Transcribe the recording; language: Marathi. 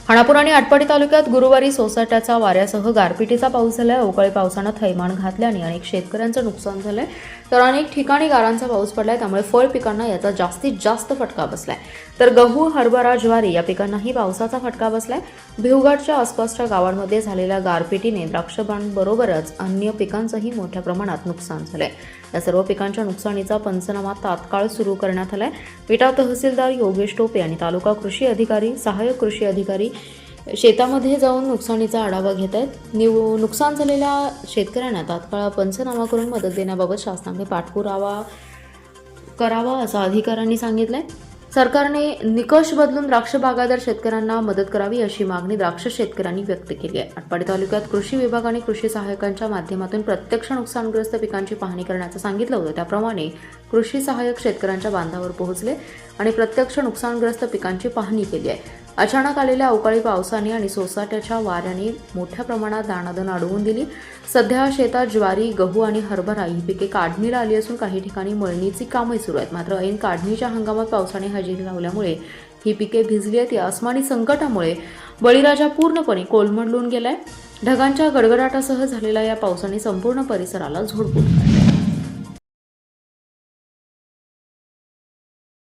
खानापूर आणि आटपाडी तालुक्यात गुरुवारी सोसाट्याचा वाऱ्यासह गारपिटीचा पाऊस झालाय। अवकाळी पावसानं थैमान घातल्याने अनेक शेतकऱ्यांचं नुकसान झालंय, तर अनेक ठिकाणी गारांचा पाऊस पडलाय, त्यामुळे फळ पिकांना याचा जास्तीत जास्त फटका बसलाय। तर गहू, हरभरा, ज्वारी या पिकांनाही पावसाचा फटका बसलाय। भिवघाटच्या आसपासच्या गावांमध्ये झालेल्या गारपिटीने द्राक्षबागांबरोबरच अन्य पिकांचंही मोठ्या प्रमाणात नुकसान झालंय। या सर्व पिकांच्या नुकसानीचा पंचनामा तात्काळ सुरू करण्यात आलाय। विटा तहसीलदार योगेश टोपे आणि तालुका कृषी अधिकारी, सहाय्यक कृषी अधिकारी शेतामध्ये जाऊन नुकसानीचा आढावा घेत आहेत। नुकसान झालेल्या शेतकऱ्यांना तात्काळ पंचनामा करून मदत देण्याबाबत शासनाने पाठपुरावा करावा असं अधिकाऱ्यांनी सांगितलंय। सरकारने निकष बदलून द्राक्ष बागायतदार शेतकऱ्यांना मदत करावी अशी मागणी द्राक्ष शेतकऱ्यांनी व्यक्त केली आहे। आटपाडी तालुक्यात कृषी विभाग आणि कृषी सहाय्यकांच्या माध्यमातून प्रत्यक्ष नुकसानग्रस्त पिकांची पाहणी करण्याचं सांगितलं होतं, त्याप्रमाणे कृषी सहाय्यक शेतकऱ्यांच्या बांधावर पोहोचले आणि प्रत्यक्ष नुकसानग्रस्त पिकांची पाहणी केली आहे। अचानक आलेल्या अवकाळी पावसाने आणि सोसाट्याच्या वाऱ्याने मोठ्या प्रमाणात दाणादाण अडवून दिली। सध्या शेतात ज्वारी, गहू आणि हरभरा ही पिके काढणीला आली असून काही ठिकाणी मळणीची कामे सुरू आहेत। मात्र ऐन काढणीच्या हंगामात पावसाने हजेरी लावल्यामुळे ही पिके भिजली आहेत। या अस्मानी संकटामुळे बळीराजा पूर्णपणे कोलमडून गेलाय। ढगांच्या गडगडाटासह झालेल्या या पावसाने संपूर्ण परिसराला झोडपून काढले।